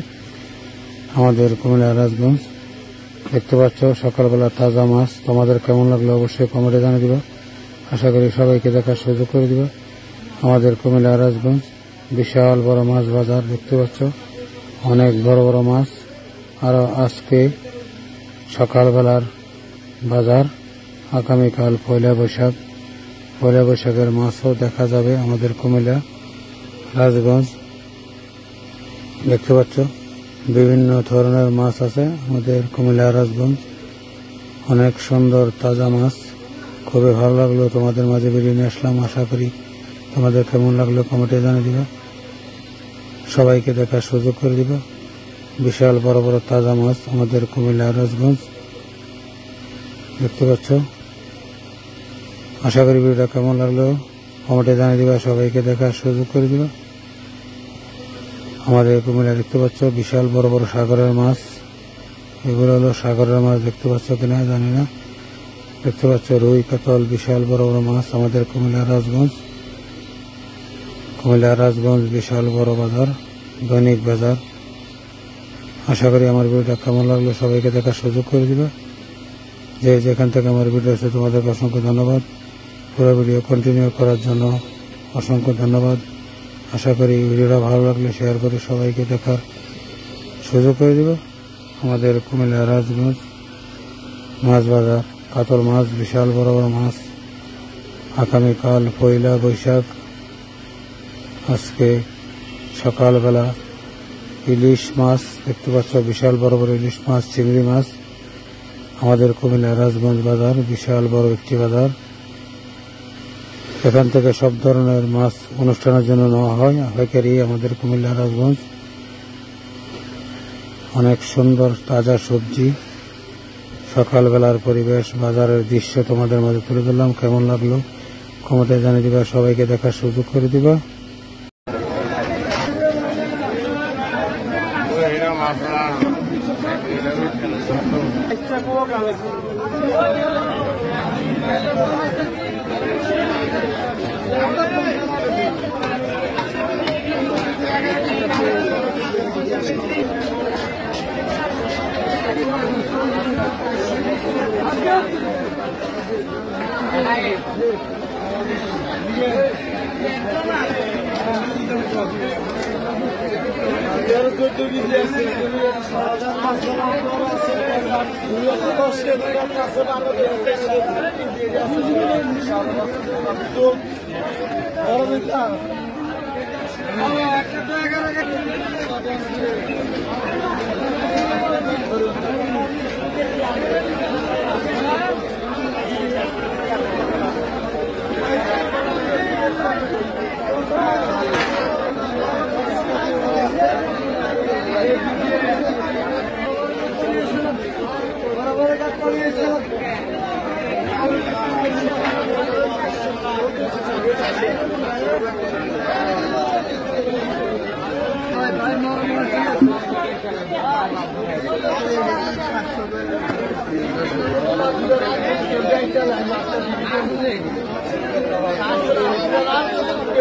আমাদের কুমিল্লা রাজগঞ্জ। দেখতে পাচ্ছ সকালবেলা তাজা মাছ। তোমাদের কেমন লাগলো অবশ্যই কমেন্টে জানিয়ে দিবে। আশা করি সবাইকে দেখার সুযোগ করে দিবে। আমাদের কুমিল্লা রাজগঞ্জ বিশাল বড় মাছ বাজার। দেখতে পাচ্ছ অনেক বড় বড় মাছ। আর আজকে সকালবেলার বাজার, আগামীকাল 1 বৈশাখ, 1 বৈশাখের মাছও দেখা যাবে আমাদের কুমিল্লা রাজগঞ্জ। দেখতে পাচ্ছ বিভিন্ন ধরনের মাছ আছে আমাদের কুমিল্লা রাজগঞ্জ। অনেক সুন্দর তাজা মাছ। খুবই ভালো লাগলো তোমাদের মাঝে ভিডিও নিয়ে আসলাম। আশা করি তোমাদের কেমন লাগলো কমেন্টে জানিয়ে দিবে, সবাইকে দেখার সুযোগ করে দিবে। বিশাল বড় বড় তাজা মাছ আমাদের কুমিল্লা রাজগঞ্জ। দেখতে পাচ্ছ। আশা করি ভিডিওটা কেমন লাগলো কমেন্টে জানিয়ে দিবে, সবাইকে দেখার সুযোগ করে দিবে। আমাদের কুমিল্লা দেখতে পাচ্ছ বিশাল বড় বড় সাগরের মাছ। এগুলো হলো সাগরের মাছ। দেখতে পাচ্ছ কিনা জানি না। দেখতে পাচ্ছ রুই, কাতল, বিশাল বড় বড় মাছ আমাদের কুমিল্লা রাজগঞ্জ। কুমিল্লা রাজগঞ্জ বিশাল বড় বাজার, দৈনিক বাজার। আশা করি আমার ভিডিওটা কেমন লাগলো সবাইকে দেখার সুযোগ করে দিবে। যে যেখান থেকে আমার ভিডিও আছে তোমাদেরকে অসংখ্য ধন্যবাদ। পুরো ভিডিও কন্টিনিউ করার জন্য অসংখ্য ধন্যবাদ। আশা করি ভিডিওটা ভালো লাগলে শেয়ার করে সবাইকে দেখার সুযোগ করে দিবে। আমাদের কুমিল্লা রাজগঞ্জ মাছ বাজার, কাতল মাছ, বিশাল বড় বড় মাছ। আগামীকাল 1 বৈশাখ। আজকে সকালবেলা ইলিশ মাছ দেখতে পাচ্ছ, বিশাল বড় বড় ইলিশ মাছ, চিংড়ি মাছ আমাদের কুমিল্লা রাজগঞ্জ বাজার, বিশাল বড় একটি বাজার। এখান থেকে সব ধরনের মাছ অনুষ্ঠানের জন্য নেওয়া হয় পাইকারি আমাদের কুমিল্লা রাজগঞ্জ। অনেক সুন্দর তাজা সবজি। সকালবেলার পরিবেশ, বাজারের দৃশ্য তোমাদের মাঝে তুলে ধরলাম। কেমন লাগলো কমেন্টে জানিয়ে দিবা, সবাইকে দেখার সুযোগ করে দিবা। Thank you.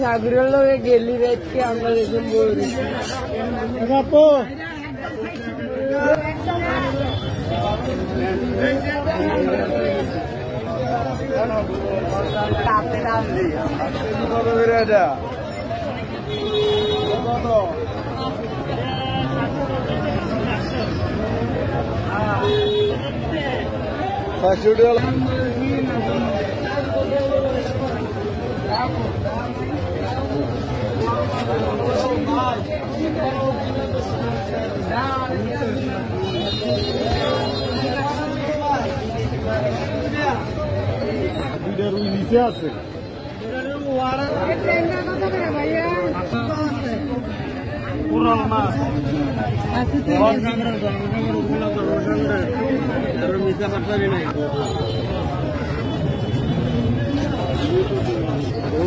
সাগরের লোকে গেলি রেখে আমরা দেখুন বলি আছে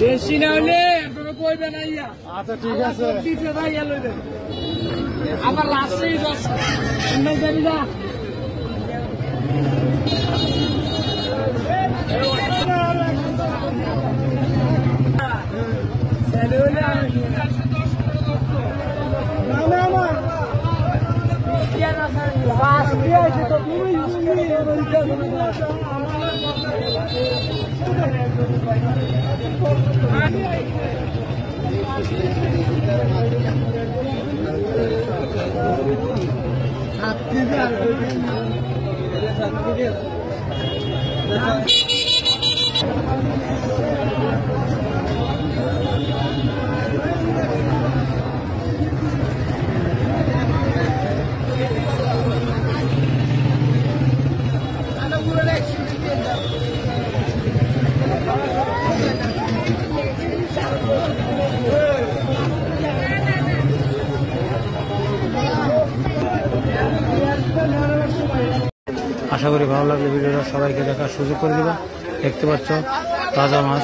বেশি না হলে কইবে না ইয়া। আচ্ছা ঠিক আছে আবার লাস্টে যাবি না আশা করি ভালো লাগলে ভিডিওটা সবাইকে দেখার সুযোগ করে দিবা। দেখতে পাচ্ছ তাজা মাছ,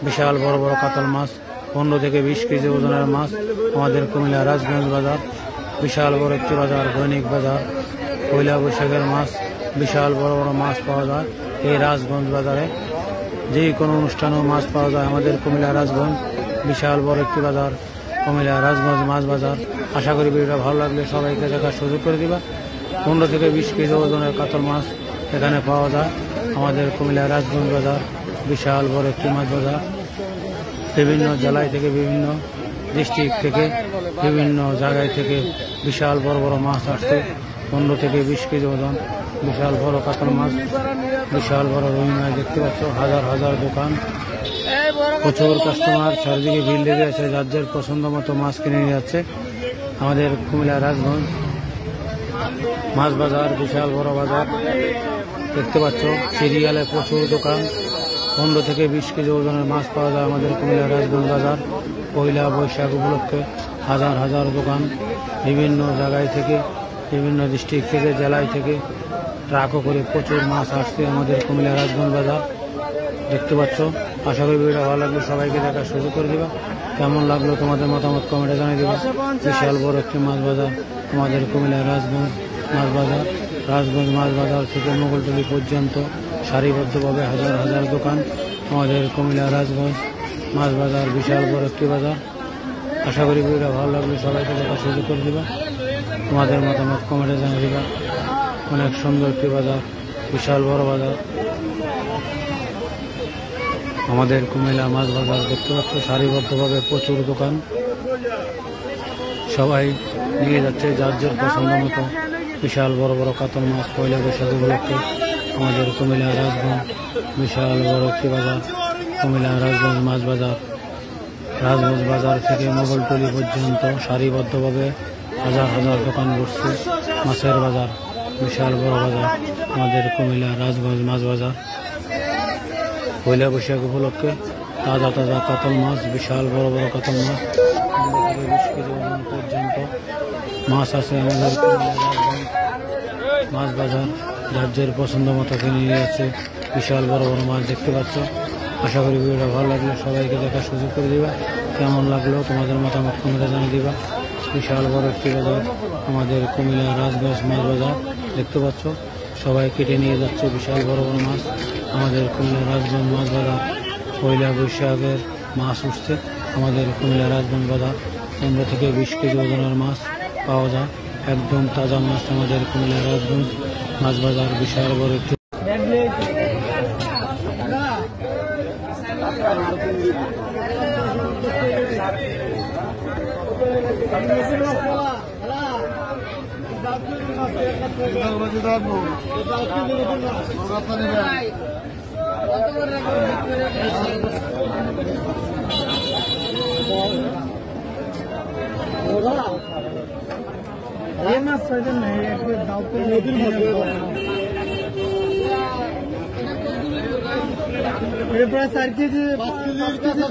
বিশাল বড় বড় কাতল মাছ, 15 থেকে 20 কেজি ওজনের মাছ আমাদের কুমিল্লা রাজগঞ্জ বাজার। বিশাল বড় একটি বাজার, দৈনিক বাজার। পয়লা বৈশাখের মাছ, বিশাল বড় বড় মাছ পাওয়া যায় এই রাজগঞ্জ বাজারে। যে কোনো অনুষ্ঠানেও মাছ পাওয়া যায়। আমাদের কুমিল্লা রাজগঞ্জ বিশাল বড় একটি বাজার, কুমিল্লা রাজগঞ্জ মাছ বাজার। আশা করি ভিডিওটা ভালো লাগলে সবাইকে দেখার সুযোগ করে দিবা। 15 থেকে 20 কেজি ওজনের কাতল মাছ এখানে পাওয়া যায়। আমাদের কুমিল্লা রাজগঞ্জ বাজার বিশাল বড় একটি মাছ বাজার। বিভিন্ন জেলায় থেকে, বিভিন্ন ডিস্ট্রিক্ট থেকে, বিভিন্ন জায়গায় থেকে বিশাল বড় বড় মাছ আসছে। 15 থেকে 20 কেজি ওজন বিশাল বড় কাতল মাছ, বিশাল বড় রুই মাছ দেখতে পাচ্ছ। হাজার হাজার দোকান, প্রচুর কাস্টমার, চারদিকে ভিড় লেগে আছে, যার যার পছন্দ মতো মাছ কিনে নিয়ে যাচ্ছে। আমাদের কুমিল্লা রাজগঞ্জ মাছ বাজার বিশাল বড় বাজার দেখতে পাচ্ছ। সিরিয়ালে প্রচুর দোকান, 15 থেকে 20 কেজি ওজনের মাছ পাওয়া যায় আমাদের কুমিল্লা রাজগঞ্জ বাজার। পয়লা বৈশাখ উপলক্ষে হাজার হাজার দোকান, বিভিন্ন জায়গায় থেকে, বিভিন্ন ডিস্ট্রিক্ট থেকে, জেলায় থেকে ট্রাকও করে প্রচুর মাছ আসছে আমাদের কুমিল্লা রাজগঞ্জ বাজার দেখতে পাচ্ছ। আশা করি ভিডিওটা ভালো লাগলে সবাইকে দেখার সুযোগ করে দিবা। কেমন লাগলো তোমাদের মতামত কমেন্টে জানিয়ে দিবা। বিশাল বড় একটি মাছ বাজার আমাদের কুমিল্লা রাজগঞ্জ মাছ বাজার। রাজগঞ্জ মাছ বাজার থেকে মোগলটুলি পর্যন্ত সারিবদ্ধভাবে হাজার হাজার দোকান আমাদের কুমিল্লা রাজগঞ্জ মাছ বাজার বিশাল বড় একটি বাজার। আশা করি ভিডিওটা ভালো লাগলে সবাইকে দেখার সুযোগ করে দিবা। তোমাদের মতামত কমেন্টে জানিয়ে দিবা। অনেক সুন্দর একটি বাজার, বিশাল বড় বাজার আমাদের কুমিল্লা মাছ বাজার দেখতে পাচ্ছ। সারিবদ্ধভাবে প্রচুর দোকান, সবাই নিয়ে যাচ্ছে যার যার পছন্দ মতো বিশাল বড় বড় কাতল মাছ। পয়লা বৈশাখ উপলক্ষে আমাদের কুমিল্লা রাজগঞ্জ বিশাল বড় একটি বাজার, কুমিল্লা রাজগঞ্জ মাছ বাজার। রাজগঞ্জ বাজার থেকে মোগলটুলি পর্যন্ত সারিবদ্ধভাবে হাজার হাজার দোকান বসছে। মাছের বাজার বিশাল বড় বাজার আমাদের কুমিল্লা রাজগঞ্জ মাছ বাজার। পয়লা বৈশাখ উপলক্ষে তাজা তাজা কাতল মাছ, বিশাল বড় বড় কাতল মাছ, 15 থেকে 20 কেজি ওজন পর্যন্ত মাছ আছে আমাদের কুমিল্লা রাজগঞ্জ মাছ বাজার। রাজ্যের পছন্দ মতো কিনে নিয়ে যাচ্ছে বিশাল বড় বড় মাছ দেখতে পাচ্ছ। আশা করি ভিডিওটা ভালো লাগলে সবাইকে দেখার সুযোগ করে দিবা। কেমন লাগলো তোমাদের মতামত কমেন্টে জানিয়ে দিবা। বিশাল বড় একটি বাজার আমাদের কুমিল্লা রাজগঞ্জ মাছ বাজার দেখতে পাচ্ছ। সবাই কেটে নিয়ে যাচ্ছে বিশাল বড় বড় মাছ আমাদের কুমিল্লা রাজগঞ্জ মাছ বাজার। পয়লা বৈশাখের মাছ উঠছে আমাদের কুমিল্লা রাজগঞ্জ বাজার। 15 থেকে 20 কেজি ওজনের মাছ পাওয়া যায়, একদম তাজা মাছ আমাদের কুমিল্লা রাজগঞ্জ মাছ বাজার বিশাল বড় একটি। প্রায় 4 কেজি 5 কেজি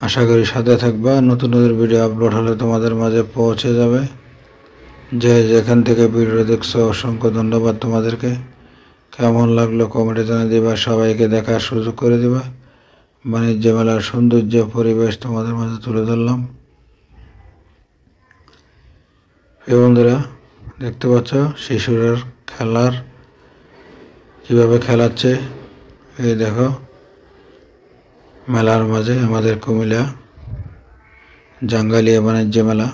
আশা করি সাথে থাকবা। নতুন নতুন ভিডিও আপলোড হলে তোমাদের মাঝে পৌঁছে যাবে। যে যেখান থেকে ভিডিও দেখছো অসংখ্য ধন্যবাদ তোমাদেরকে। কেমন লাগলো কমেন্টে জানিয়ে দিবা। সবাইকে দেখার সুযোগ করে দিবা। বাণিজ্য মেলার সৌন্দর্য পরিবেশ তোমাদের মাঝে তুলে ধরলাম। এই বন্ধুরা দেখতে পাচ্ছ শিশুরা খেলার কিভাবে খেলাচ্ছে। এই দেখো মেলার মাঝে আমাদের কুমিল্লা জাঙ্গালিয়া বাণিজ্য মেলা।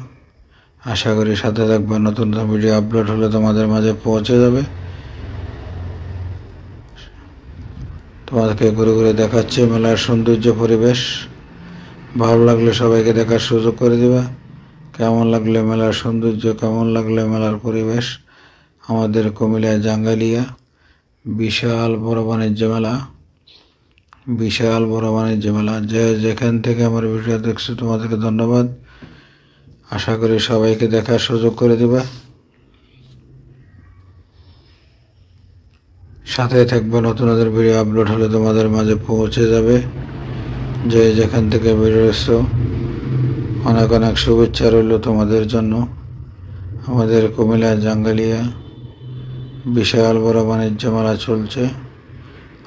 আশা করি সাথে থাকবা। নতুন ভিডিও আপলোড হলে তোমাদের মাঝে পৌঁছে যাবে। তোমাদেরকে ঘুরে ঘুরে দেখাচ্ছি মেলার সৌন্দর্য পরিবেশ। ভালো লাগলে সবাইকে দেখার সুযোগ করে দিবা। কেমন লাগলে মেলার সৌন্দর্য, কেমন লাগলে মেলার পরিবেশ। আমাদের কুমিল্লা জাঙ্গালিয়া বিশাল বড় বাণিজ্য মেলা, বিশাল বড় বাণিজ্য মেলা। যে যেখান থেকে আমার ভিডিও দেখছো তোমাদেরকে ধন্যবাদ। আশা করি সবাইকে দেখার সুযোগ করে দিবা। সাথে থাকবে, নতুন নতুন ভিডিও আপলোড হলে তোমাদের মাঝে পৌঁছে যাবে। যে যেখান থেকে ভিডিও দেখছো অনেক অনেক শুভেচ্ছা রইল তোমাদের জন্য। আমাদের কুমিল্লা জাঙ্গালিয়া বিশাল বড় বাণিজ্য মেলা চলছে।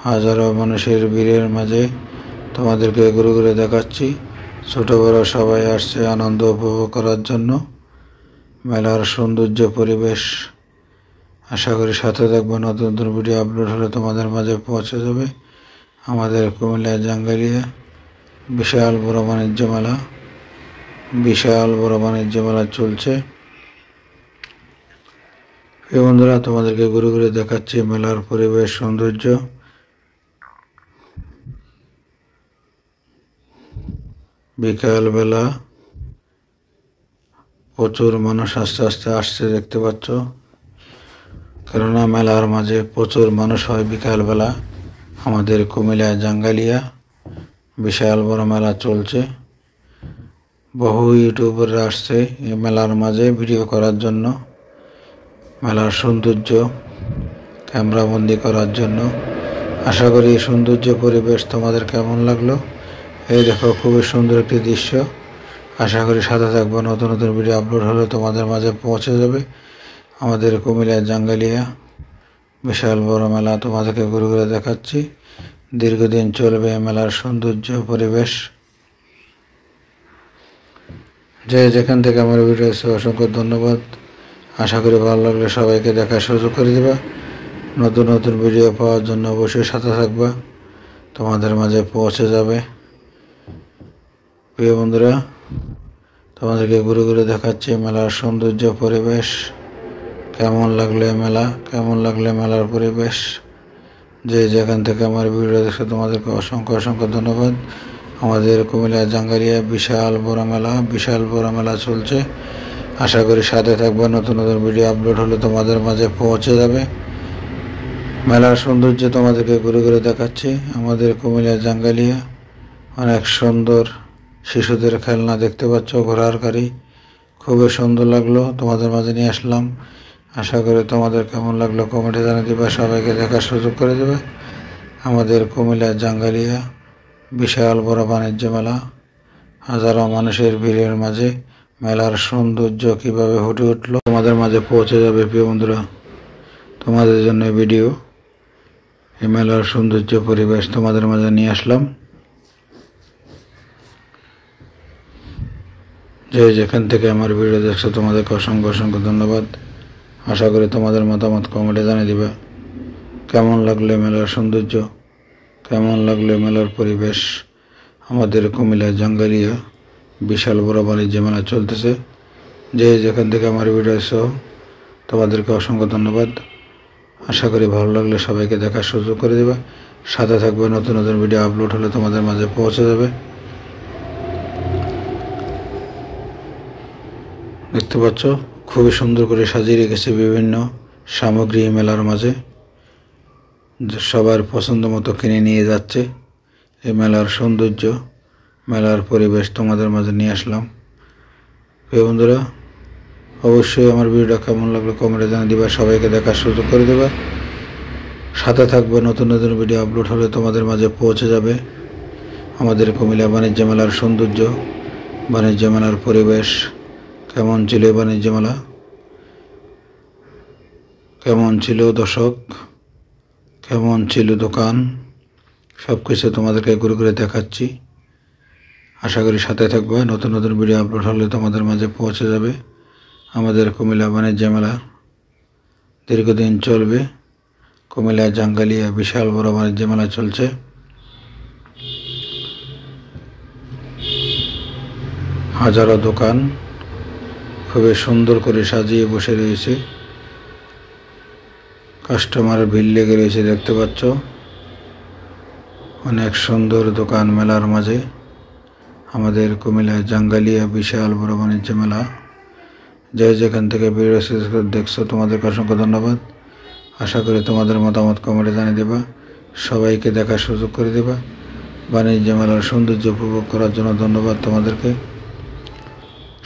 হাজারো মানুষের ভিড়ের মাঝে তোমাদেরকে ঘুরে ঘুরে দেখাচ্ছি। ছোট বড় সবাই আসছে আনন্দ উপভোগ করার জন্য মেলার সৌন্দর্য পরিবেশ। আশা করি সাথে থাকবে, নতুন নতুন ভিডিও আপলোড হলে তোমাদের মাঝে পৌঁছে যাবে। আমাদের কুমিল্লা জাঙ্গালিয়া বিশাল বড় বাণিজ্য মেলা, বিশাল বড় বাণিজ্য মেলা চলছে। এই বন্ধুরা তোমাদেরকে ঘুরে ঘুরে দেখাচ্ছি মেলার পরিবেশ সৌন্দর্য। বিকাল বেলা প্রচুর মানুষ আস্তে আস্তে আসছে দেখতে পাচ্ছ, কেননা মেলার মাঝে প্রচুর মানুষ হয় বিকালবেলা। আমাদের কুমিল্লা জাঙ্গালিয়া বিশাল বড় মেলা চলছে। বহু ইউটিউবাররা আসছে এই মেলার মাঝে ভিডিও করার জন্য, মেলার সৌন্দর্য ক্যামেরাবন্দি করার জন্য। আশা করি এই সৌন্দর্য পরিবেশ তোমাদের কেমন লাগলো। এই দেখো খুবই সুন্দর একটি দৃশ্য। আশা করি সাথে থাকবো, নতুন নতুন ভিডিও আপলোড হলে তোমাদের মাঝে পৌঁছে যাবে। আমাদের কুমিল্লা জাঙ্গালিয়া বিশাল বড় মেলা তোমাদেরকে ঘুরে ঘুরে দেখাচ্ছি। দীর্ঘদিন চলবে মেলার সৌন্দর্য পরিবেশ। যে যেখান থেকে আমার ভিডিও এসে অসংখ্য ধন্যবাদ। আশা করি ভালো লাগলে সবাইকে দেখার সুযোগ করে দেবা। নতুন নতুন ভিডিও পাওয়ার জন্য অবশ্যই সাথে থাকবা, তোমাদের মাঝে পৌঁছে যাবে। প্রিয় বন্ধুরা তোমাদেরকে ঘুরে ঘুরে দেখাচ্ছি মেলার সৌন্দর্য পরিবেশ। কেমন লাগলে মেলা, কেমন লাগলে মেলার পরিবেশ। যে যেখান থেকে আমার ভিডিও দেখছো তোমাদেরকে অসংখ্য অসংখ্য ধন্যবাদ। আমাদের কুমিল্লা জাঙ্গালিয়া বিশাল বড় মেলা, বিশাল বড় মেলা চলছে। আশা করি সাথে থাকবে, নতুন নতুন ভিডিও আপলোড হলে তোমাদের মাঝে পৌঁছে যাবে। মেলার সৌন্দর্য তোমাদেরকে ঘুরে ঘুরে দেখাচ্ছি। আমাদের কুমিল্লা জাঙ্গালিয়া অনেক সুন্দর শিশুদের খেলনা দেখতে পাচ্ছ, ঘোড়ার গাড়ি খুবই সুন্দর লাগলো, তোমাদের মাঝে নিয়ে আসলাম। আশা করি তোমাদের কেমন লাগলো কমেন্টে জানিয়ে দেবে, সবাইকে দেখার সুযোগ করে দেবে। আমাদের কুমিল্লা জাঙ্গালিয়া বিশাল বড় বাণিজ্য মেলা, হাজারো মানুষের ভিড়ের মাঝে মেলার সৌন্দর্য কিভাবে ফুটে উঠলো তোমাদের মাঝে পৌঁছে যাবে। প্রিয় বন্ধুরা তোমাদের জন্য ভিডিও, এই মেলার সৌন্দর্য পরিবেশ তোমাদের মাঝে নিয়ে আসলাম। যে যেখান থেকে আমার ভিডিও দেখছো তোমাদেরকে অসংখ্য অসংখ্য ধন্যবাদ। আশা করি তোমাদের মতামত কমেন্টে জানিয়ে দিবে। কেমন লাগলে মেলার সৌন্দর্য, কেমন লাগলে মেলার পরিবেশ। আমাদের কুমিল্লা জাঙ্গালিয়া বিশাল বড় বাণিজ্য মেলা চলতেছে। যে যেখান থেকে আমার ভিডিও দেখছো তোমাদেরকে অসংখ্য ধন্যবাদ। আশা করি ভালো লাগলে সবাইকে দেখার সুযোগ করে দেবে। সাথে থাকবে, নতুন নতুন ভিডিও আপলোড হলে তোমাদের মাঝে পৌঁছে যাবে। দেখতে পাচ্ছ খুবই সুন্দর করে সাজিয়ে রেখেছে বিভিন্ন সামগ্রী মেলার মাঝে, সবার পছন্দ মতো কিনে নিয়ে যাচ্ছে। এই মেলার সৌন্দর্য, মেলার পরিবেশ তোমাদের মাঝে নিয়ে আসলাম। প্রিয় বন্ধুরা অবশ্যই আমার ভিডিওটা কেমন লাগলো কমেন্টে জানিয়ে দিবা, সবাইকে দেখার সুযোগ করে দেবা। সাথে থাকবে, নতুন নতুন ভিডিও আপলোড হলে তোমাদের মাঝে পৌঁছে যাবে। আমাদের কুমিল্লা বাণিজ্য মেলার সৌন্দর্য, বাণিজ্য মেলার পরিবেশ কেমন ছিল, বাণিজ্য মেলা কেমন ছিল, দর্শক কেমন ছিল, দোকান সব কিছু তোমাদেরকে ঘুরে ঘুরে দেখাচ্ছি। আশা করি সাথে থাকবে, নতুন নতুন ভিডিও আপলোড হলে তোমাদের মাঝে পৌঁছে যাবে। আমাদের কুমিল্লা বাণিজ্য মেলা দীর্ঘদিন চলবে। কুমিল্লা জাঙ্গালিয়া বিশাল বড় বাণিজ্য মেলা চলছে। হাজারো দোকান খুবই সুন্দর করে সাজিয়ে বসে রয়েছে, কাস্টমারের ভিড় লেগে রয়েছে দেখতে পাচ্ছ। অনেক সুন্দর দোকান মেলার মাঝে। আমাদের কুমিল্লায় জাঙ্গালিয়া বিশাল বড় বাণিজ্য মেলা। যে যেখান থেকে ভিডিও দেখছো তোমাদেরকে অসংখ্য ধন্যবাদ। আশা করি তোমাদের মতামত কমেন্টে জানিয়ে দেবা, সবাইকে দেখার সুযোগ করে দেবা। বাণিজ্য মেলার সৌন্দর্য উপভোগ করার জন্য ধন্যবাদ তোমাদেরকে।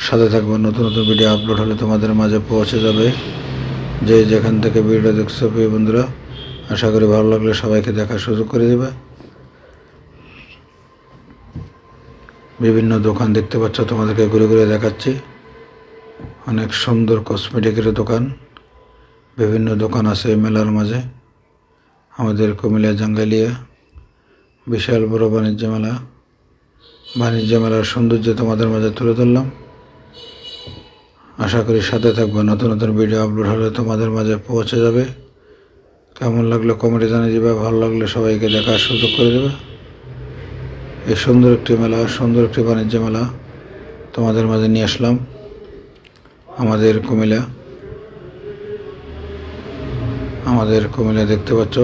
সাথে থাকবো, নতুন নতুন ভিডিও আপলোড হলে তোমাদের মাঝে পৌঁছে যাবে। যে যেখান থেকে ভিডিও দেখছো প্রিয় বন্ধুরা, আশা করি ভালো লাগলে সবাইকে দেখার সুযোগ করে দেবে। বিভিন্ন দোকান দেখতে পাচ্ছ, তোমাদেরকে ঘুরে ঘুরে দেখাচ্ছি। অনেক সুন্দর কসমেটিকের দোকান, বিভিন্ন দোকান আছে মেলার মাঝে। আমাদের কুমিল্লা জাঙ্গালিয়া বিশাল বড় বাণিজ্য মেলা। বাণিজ্য মেলার সৌন্দর্য তোমাদের মাঝে তুলে ধরলাম। আশা করি সাথে থাকবে, নতুন নতুন ভিডিও আপলোড হলে তোমাদের মাঝে পৌঁছে যাবে। কেমন লাগলো কমেন্টে জানিয়ে দেবে, ভালো লাগলে সবাইকে দেখার সুযোগ করে দেবে। এই সুন্দর একটি মেলা, সুন্দর একটি বাণিজ্য মেলা তোমাদের মাঝে নিয়ে আসলাম। আমাদের কুমিল্লা দেখতে পাচ্ছ।